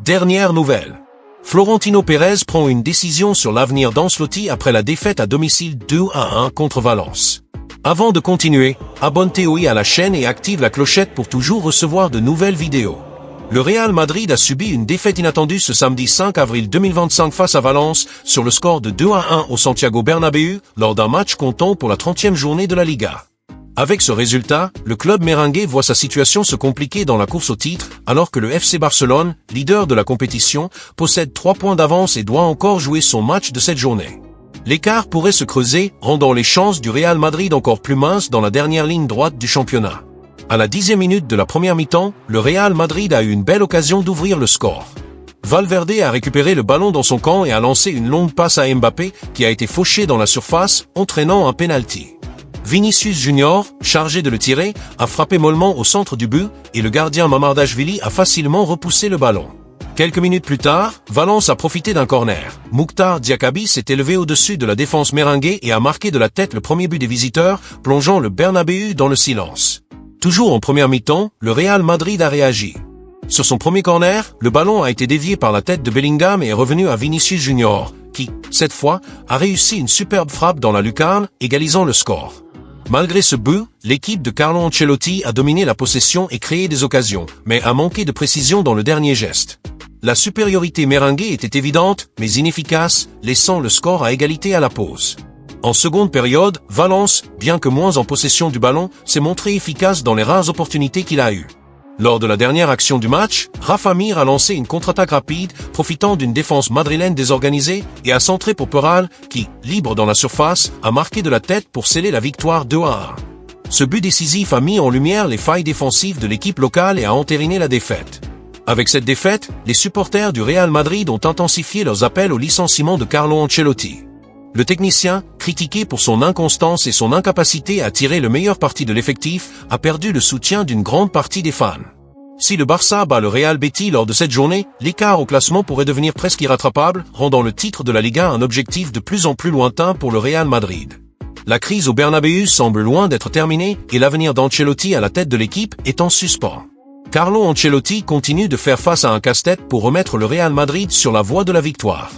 Dernière nouvelle. Florentino Pérez prend une décision sur l'avenir d'Ancelotti après la défaite à domicile 2-1 contre Valence. Avant de continuer, abonne-toi à la chaîne et active la clochette pour toujours recevoir de nouvelles vidéos. Le Real Madrid a subi une défaite inattendue ce samedi 5 avril 2025 face à Valence sur le score de 2-1 au Santiago Bernabéu lors d'un match comptant pour la 30e journée de la Liga. Avec ce résultat, le club merengue voit sa situation se compliquer dans la course au titre, alors que le FC Barcelone, leader de la compétition, possède 3 points d'avance et doit encore jouer son match de cette journée. L'écart pourrait se creuser, rendant les chances du Real Madrid encore plus minces dans la dernière ligne droite du championnat. À la 10e minute de la première mi-temps, le Real Madrid a eu une belle occasion d'ouvrir le score. Valverde a récupéré le ballon dans son camp et a lancé une longue passe à Mbappé qui a été fauché dans la surface, entraînant un penalty. Vinicius Junior, chargé de le tirer, a frappé mollement au centre du but et le gardien Mamardashvili a facilement repoussé le ballon. Quelques minutes plus tard, Valence a profité d'un corner. Mukhtar Diakabi s'est élevé au-dessus de la défense merengue et a marqué de la tête le premier but des visiteurs, plongeant le Bernabéu dans le silence. Toujours en première mi-temps, le Real Madrid a réagi. Sur son premier corner, le ballon a été dévié par la tête de Bellingham et est revenu à Vinicius Junior, qui, cette fois, a réussi une superbe frappe dans la lucarne, égalisant le score. Malgré ce but, l'équipe de Carlo Ancelotti a dominé la possession et créé des occasions, mais a manqué de précision dans le dernier geste. La supériorité merengue était évidente, mais inefficace, laissant le score à égalité à la pause. En seconde période, Valence, bien que moins en possession du ballon, s'est montré efficace dans les rares opportunités qu'il a eues. Lors de la dernière action du match, Rafa Mir a lancé une contre-attaque rapide, profitant d'une défense madrilène désorganisée, et a centré pour Peral, qui, libre dans la surface, a marqué de la tête pour sceller la victoire 2-1. Ce but décisif a mis en lumière les failles défensives de l'équipe locale et a entériné la défaite. Avec cette défaite, les supporters du Real Madrid ont intensifié leurs appels au licenciement de Carlo Ancelotti. Le technicien, critiqué pour son inconstance et son incapacité à tirer le meilleur parti de l'effectif, a perdu le soutien d'une grande partie des fans. Si le Barça bat le Real Betis lors de cette journée, l'écart au classement pourrait devenir presque irrattrapable, rendant le titre de la Liga un objectif de plus en plus lointain pour le Real Madrid. La crise au Bernabéu semble loin d'être terminée et l'avenir d'Ancelotti à la tête de l'équipe est en suspens. Carlo Ancelotti continue de faire face à un casse-tête pour remettre le Real Madrid sur la voie de la victoire.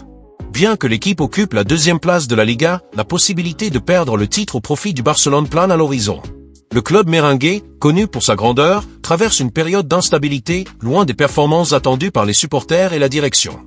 Bien que l'équipe occupe la 2e place de la Liga, la possibilité de perdre le titre au profit du Barcelone plane à l'horizon. Le club merengue, connu pour sa grandeur, traverse une période d'instabilité, loin des performances attendues par les supporters et la direction.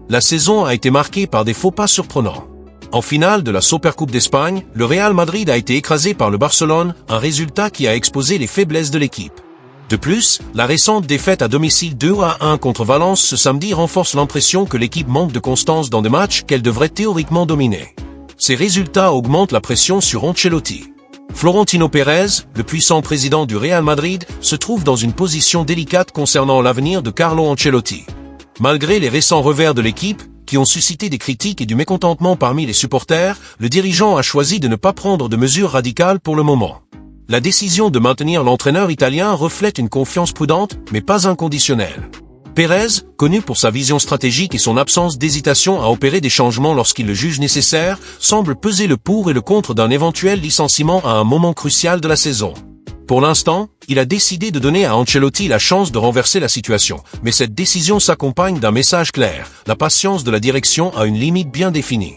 La saison a été marquée par des faux pas surprenants. En finale de la Supercoupe d'Espagne, le Real Madrid a été écrasé par le Barcelone, un résultat qui a exposé les faiblesses de l'équipe. De plus, la récente défaite à domicile 2-1 contre Valence ce samedi renforce l'impression que l'équipe manque de constance dans des matchs qu'elle devrait théoriquement dominer. Ces résultats augmentent la pression sur Ancelotti. Florentino Pérez, le puissant président du Real Madrid, se trouve dans une position délicate concernant l'avenir de Carlo Ancelotti. Malgré les récents revers de l'équipe, qui ont suscité des critiques et du mécontentement parmi les supporters, le dirigeant a choisi de ne pas prendre de mesures radicales pour le moment. La décision de maintenir l'entraîneur italien reflète une confiance prudente, mais pas inconditionnelle. Pérez, connu pour sa vision stratégique et son absence d'hésitation à opérer des changements lorsqu'il le juge nécessaire, semble peser le pour et le contre d'un éventuel licenciement à un moment crucial de la saison. Pour l'instant, il a décidé de donner à Ancelotti la chance de renverser la situation, mais cette décision s'accompagne d'un message clair: la patience de la direction a une limite bien définie.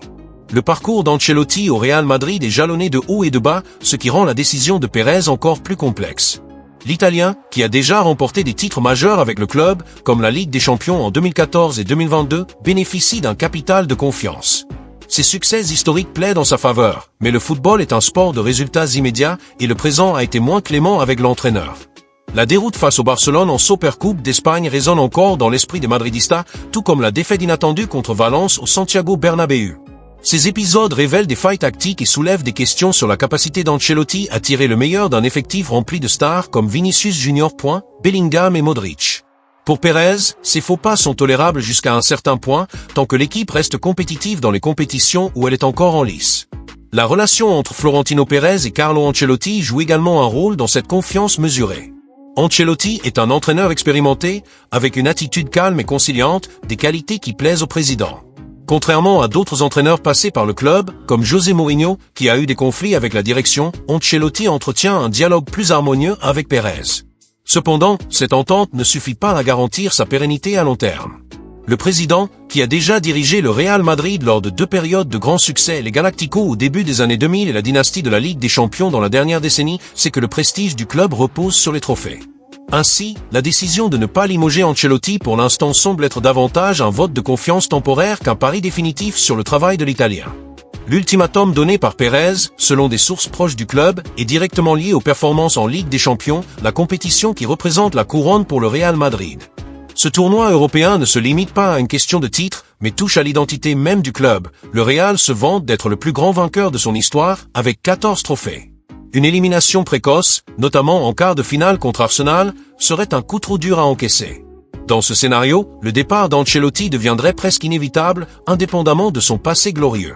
Le parcours d'Ancelotti au Real Madrid est jalonné de hauts et de bas, ce qui rend la décision de Pérez encore plus complexe. L'Italien, qui a déjà remporté des titres majeurs avec le club, comme la Ligue des Champions en 2014 et 2022, bénéficie d'un capital de confiance. Ses succès historiques plaident en sa faveur, mais le football est un sport de résultats immédiats et le présent a été moins clément avec l'entraîneur. La déroute face au Barcelone en Supercoupe d'Espagne résonne encore dans l'esprit des Madridistas, tout comme la défaite inattendue contre Valence au Santiago Bernabéu. Ces épisodes révèlent des failles tactiques et soulèvent des questions sur la capacité d'Ancelotti à tirer le meilleur d'un effectif rempli de stars comme Vinicius Junior, Bellingham et Modric. Pour Pérez, ces faux pas sont tolérables jusqu'à un certain point, tant que l'équipe reste compétitive dans les compétitions où elle est encore en lice. La relation entre Florentino Pérez et Carlo Ancelotti joue également un rôle dans cette confiance mesurée. Ancelotti est un entraîneur expérimenté, avec une attitude calme et conciliante, des qualités qui plaisent au président. Contrairement à d'autres entraîneurs passés par le club, comme José Mourinho, qui a eu des conflits avec la direction, Ancelotti entretient un dialogue plus harmonieux avec Pérez. Cependant, cette entente ne suffit pas à garantir sa pérennité à long terme. Le président, qui a déjà dirigé le Real Madrid lors de 2 périodes de grand succès, les Galacticos au début des années 2000 et la dynastie de la Ligue des Champions dans la dernière décennie, sait que le prestige du club repose sur les trophées. Ainsi, la décision de ne pas limoger Ancelotti pour l'instant semble être davantage un vote de confiance temporaire qu'un pari définitif sur le travail de l'Italien. L'ultimatum donné par Pérez, selon des sources proches du club, est directement lié aux performances en Ligue des Champions, la compétition qui représente la couronne pour le Real Madrid. Ce tournoi européen ne se limite pas à une question de titre, mais touche à l'identité même du club. Le Real se vante d'être le plus grand vainqueur de son histoire, avec 14 trophées. Une élimination précoce, notamment en quart de finale contre Arsenal, serait un coup trop dur à encaisser. Dans ce scénario, le départ d'Ancelotti deviendrait presque inévitable, indépendamment de son passé glorieux.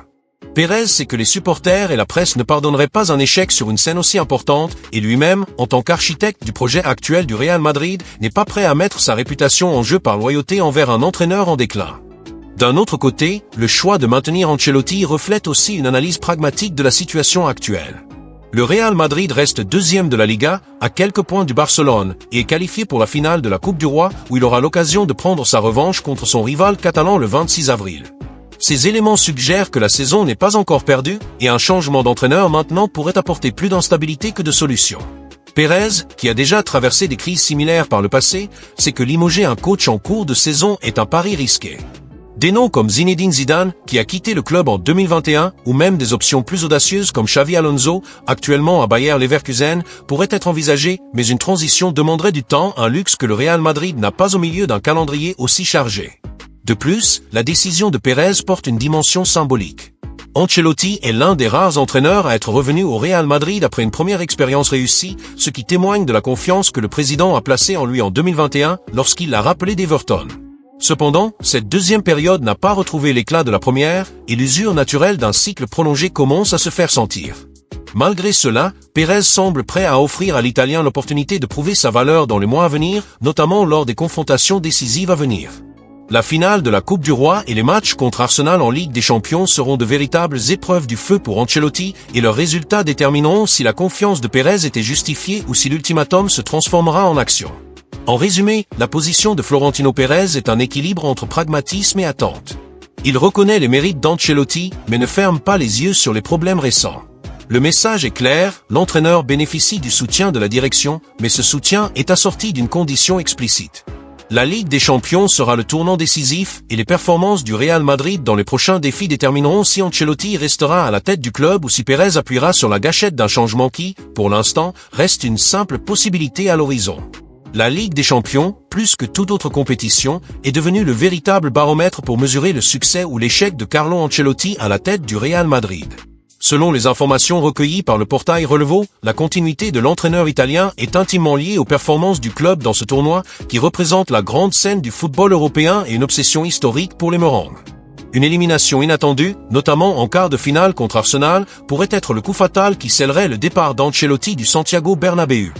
Pérez sait que les supporters et la presse ne pardonneraient pas un échec sur une scène aussi importante, et lui-même, en tant qu'architecte du projet actuel du Real Madrid, n'est pas prêt à mettre sa réputation en jeu par loyauté envers un entraîneur en déclin. D'un autre côté, le choix de maintenir Ancelotti reflète aussi une analyse pragmatique de la situation actuelle. Le Real Madrid reste deuxième de la Liga, à quelques points du Barcelone, et est qualifié pour la finale de la Coupe du Roi, où il aura l'occasion de prendre sa revanche contre son rival catalan le 26 avril. Ces éléments suggèrent que la saison n'est pas encore perdue, et un changement d'entraîneur maintenant pourrait apporter plus d'instabilité que de solutions. Pérez, qui a déjà traversé des crises similaires par le passé, sait que limoger un coach en cours de saison est un pari risqué. Des noms comme Zinedine Zidane, qui a quitté le club en 2021, ou même des options plus audacieuses comme Xavi Alonso, actuellement à Bayer Leverkusen, pourraient être envisagées, mais une transition demanderait du temps, un luxe que le Real Madrid n'a pas au milieu d'un calendrier aussi chargé. De plus, la décision de Pérez porte une dimension symbolique. Ancelotti est l'un des rares entraîneurs à être revenu au Real Madrid après une première expérience réussie, ce qui témoigne de la confiance que le président a placée en lui en 2021 lorsqu'il l'a rappelé d'Everton. Cependant, cette deuxième période n'a pas retrouvé l'éclat de la première, et l'usure naturelle d'un cycle prolongé commence à se faire sentir. Malgré cela, Pérez semble prêt à offrir à l'Italien l'opportunité de prouver sa valeur dans les mois à venir, notamment lors des confrontations décisives à venir. La finale de la Coupe du Roi et les matchs contre Arsenal en Ligue des Champions seront de véritables épreuves du feu pour Ancelotti, et leurs résultats détermineront si la confiance de Pérez était justifiée ou si l'ultimatum se transformera en action. En résumé, la position de Florentino Pérez est un équilibre entre pragmatisme et attente. Il reconnaît les mérites d'Ancelotti, mais ne ferme pas les yeux sur les problèmes récents. Le message est clair, l'entraîneur bénéficie du soutien de la direction, mais ce soutien est assorti d'une condition explicite. La Ligue des Champions sera le tournant décisif, et les performances du Real Madrid dans les prochains défis détermineront si Ancelotti restera à la tête du club ou si Pérez appuiera sur la gâchette d'un changement qui, pour l'instant, reste une simple possibilité à l'horizon. La Ligue des Champions, plus que toute autre compétition, est devenue le véritable baromètre pour mesurer le succès ou l'échec de Carlo Ancelotti à la tête du Real Madrid. Selon les informations recueillies par le portail Relevo, la continuité de l'entraîneur italien est intimement liée aux performances du club dans ce tournoi, qui représente la grande scène du football européen et une obsession historique pour les Merengues. Une élimination inattendue, notamment en quart de finale contre Arsenal, pourrait être le coup fatal qui scellerait le départ d'Ancelotti du Santiago Bernabéu.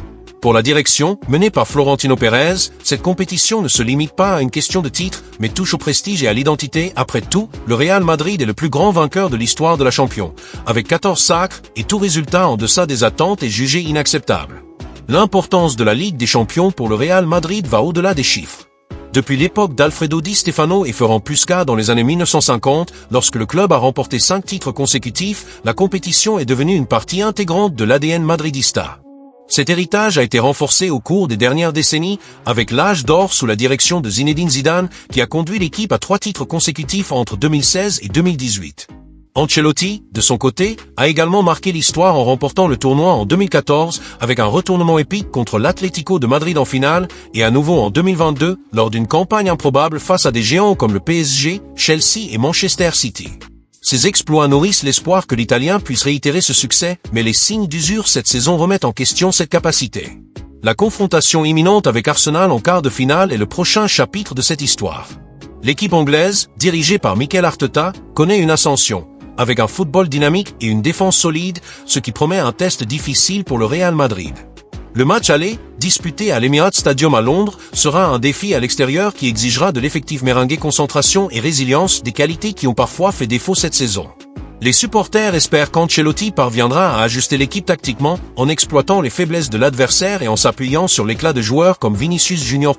Pour la direction, menée par Florentino Pérez, cette compétition ne se limite pas à une question de titre, mais touche au prestige et à l'identité. Après tout, le Real Madrid est le plus grand vainqueur de l'histoire de la champion, avec 14 sacres, et tout résultat en deçà des attentes est jugé inacceptable. L'importance de la Ligue des Champions pour le Real Madrid va au-delà des chiffres. Depuis l'époque d'Alfredo Di Stefano et Ferran Puskas dans les années 1950, lorsque le club a remporté 5 titres consécutifs, la compétition est devenue une partie intégrante de l'ADN madridista. Cet héritage a été renforcé au cours des dernières décennies, avec l'âge d'or sous la direction de Zinedine Zidane, qui a conduit l'équipe à 3 titres consécutifs entre 2016 et 2018. Ancelotti, de son côté, a également marqué l'histoire en remportant le tournoi en 2014, avec un retournement épique contre l'Atlético de Madrid en finale, et à nouveau en 2022, lors d'une campagne improbable face à des géants comme le PSG, Chelsea et Manchester City. Ces exploits nourrissent l'espoir que l'Italien puisse réitérer ce succès, mais les signes d'usure cette saison remettent en question cette capacité. La confrontation imminente avec Arsenal en quart de finale est le prochain chapitre de cette histoire. L'équipe anglaise, dirigée par Mikel Arteta, connaît une ascension, avec un football dynamique et une défense solide, ce qui promet un test difficile pour le Real Madrid. Le match aller, disputé à l'Emirates Stadium à Londres, sera un défi à l'extérieur qui exigera de l'effectif merengue concentration et résilience, des qualités qui ont parfois fait défaut cette saison. Les supporters espèrent qu'Ancelotti parviendra à ajuster l'équipe tactiquement en exploitant les faiblesses de l'adversaire et en s'appuyant sur l'éclat de joueurs comme Vinicius Junior.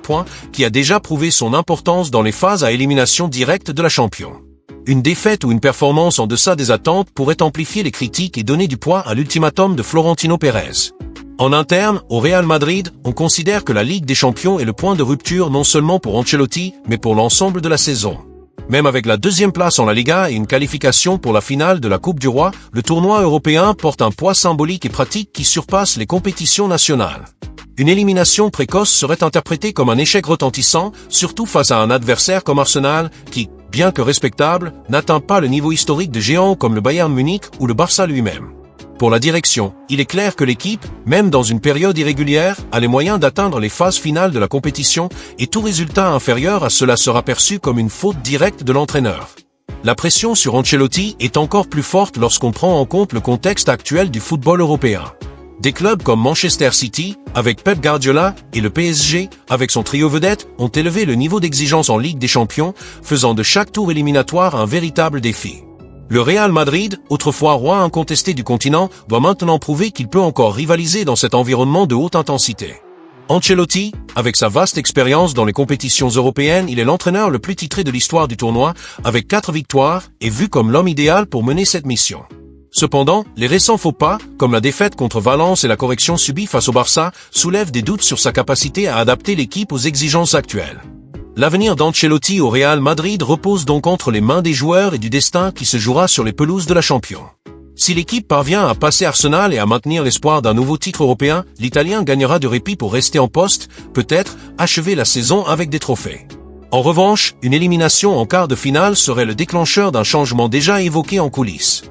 Qui a déjà prouvé son importance dans les phases à élimination directe de la Champions. Une défaite ou une performance en deçà des attentes pourrait amplifier les critiques et donner du poids à l'ultimatum de Florentino Pérez. En interne, au Real Madrid, on considère que la Ligue des Champions est le point de rupture non seulement pour Ancelotti, mais pour l'ensemble de la saison. Même avec la deuxième place en la Liga et une qualification pour la finale de la Coupe du Roi, le tournoi européen porte un poids symbolique et pratique qui surpasse les compétitions nationales. Une élimination précoce serait interprétée comme un échec retentissant, surtout face à un adversaire comme Arsenal, qui, bien que respectable, n'atteint pas le niveau historique de géants comme le Bayern Munich ou le Barça lui-même. Pour la direction, il est clair que l'équipe, même dans une période irrégulière, a les moyens d'atteindre les phases finales de la compétition, et tout résultat inférieur à cela sera perçu comme une faute directe de l'entraîneur. La pression sur Ancelotti est encore plus forte lorsqu'on prend en compte le contexte actuel du football européen. Des clubs comme Manchester City, avec Pep Guardiola, et le PSG, avec son trio vedette, ont élevé le niveau d'exigence en Ligue des Champions, faisant de chaque tour éliminatoire un véritable défi. Le Real Madrid, autrefois roi incontesté du continent, doit maintenant prouver qu'il peut encore rivaliser dans cet environnement de haute intensité. Ancelotti, avec sa vaste expérience dans les compétitions européennes, il est l'entraîneur le plus titré de l'histoire du tournoi, avec 4 victoires, et vu comme l'homme idéal pour mener cette mission. Cependant, les récents faux pas, comme la défaite contre Valence et la correction subie face au Barça, soulèvent des doutes sur sa capacité à adapter l'équipe aux exigences actuelles. L'avenir d'Ancelotti au Real Madrid repose donc entre les mains des joueurs et du destin qui se jouera sur les pelouses de la Champions. Si l'équipe parvient à passer Arsenal et à maintenir l'espoir d'un nouveau titre européen, l'Italien gagnera du répit pour rester en poste, peut-être achever la saison avec des trophées. En revanche, une élimination en quart de finale serait le déclencheur d'un changement déjà évoqué en coulisses.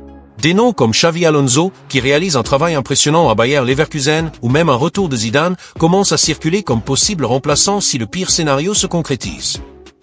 Des noms comme Xavi Alonso, qui réalise un travail impressionnant à Bayer Leverkusen, ou même un retour de Zidane, commencent à circuler comme possible remplaçant si le pire scénario se concrétise.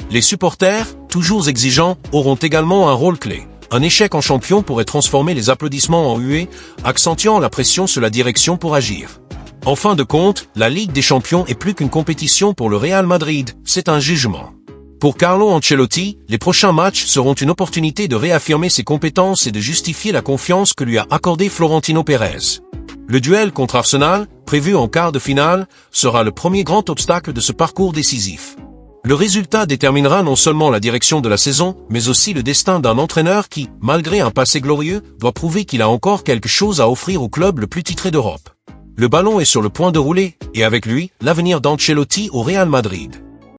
Les supporters, toujours exigeants, auront également un rôle clé. Un échec en champion pourrait transformer les applaudissements en huées, accentuant la pression sur la direction pour agir. En fin de compte, la Ligue des Champions est plus qu'une compétition pour le Real Madrid, c'est un jugement. Pour Carlo Ancelotti, les prochains matchs seront une opportunité de réaffirmer ses compétences et de justifier la confiance que lui a accordée Florentino Pérez. Le duel contre Arsenal, prévu en quart de finale, sera le premier grand obstacle de ce parcours décisif. Le résultat déterminera non seulement la direction de la saison, mais aussi le destin d'un entraîneur qui, malgré un passé glorieux, doit prouver qu'il a encore quelque chose à offrir au club le plus titré d'Europe. Le ballon est sur le point de rouler, et avec lui, l'avenir d'Ancelotti au Real Madrid.